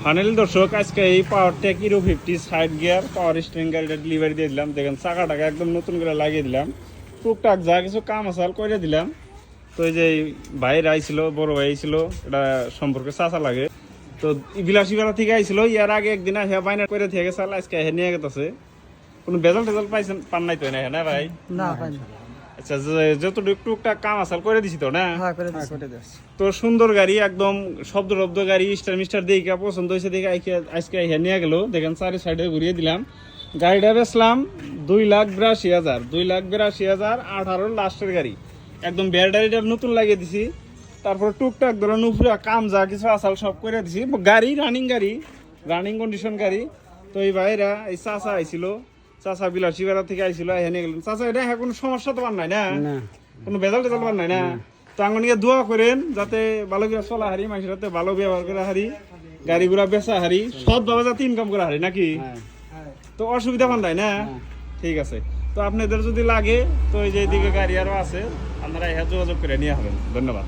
Finally দর্শক আজকে এই Powertrac Euro 50 side gear power steering গাড়িটা ডেলিভারি দিয়ে দিলাম। দেখেন চাকাটাকে একদম নতুন করে লাগিয়ে দিলাম, টুকটাক যা কিছু কাম আসাল করে দিলাম। তো এই যে ভাইয়ের আইছিল, বড় ভাই আইছিল, এটা সম্পর্কে চাচা লাগে। তো বিলাসীপাড়া থেকে আইছিল, ইয়ার আগে একদিন আসে বাইনা করে থেকে গেছে, আজকে নিয়ে গেছে। কোনো বেজাল টেজাল পাইছেন পান নাই তো না? হ্যাঁ ভাই, না পাই। আচ্ছা, যতটুকু টুকটাক কাম আসাল করে দিছি তো না? হ্যাঁ করে দিছি। তো সুন্দর গাড়ি, একদম শব্দ গাড়ি, স্টার মিস্টার দেখে পছন্দ হয়েছে, দেখে আজকে নিয়ে গেল। দেখেন চারি সাইডে ঘুরিয়ে দিলাম। গাড়িটা বেচলাম 2,82,000, 2,82,000, 18 লাস্টের গাড়ি। একদম ব্যাটারিটা নতুন লাগিয়ে দিছি। তারপর টুকটাক ধরুন উপরে কাম যা কিছু আসাল সব করে দিছি। গাড়ি রানিং কন্ডিশন গাড়ি। তো এই ভাইরা এই চাচা আইছিল, চাচা বিলাসীপাড়া থেকে আইছিল, এখানে গেলেন। চাচা এটা কোনো সমস্যা তো পান নাই না? কোনো বেজাল টেজাল পান নাই না? তো আঙ্গনিকে দোয়া করেন যাতে ভালো করে চলা হারি, মানুষের সাথে ভালো ব্যবহার করে হারি, গাড়িগুলা বেচা হারি, সৎভাবে যাতে ইনকাম করে হারি নাকি? তো অসুবিধা পান নাই না? ঠিক আছে। তো আপনাদের যদি লাগে তো এই যে এদিকে গাড়ি আরো আছে, আপনারা যোগাযোগ করে নিয়ে হবেন। ধন্যবাদ।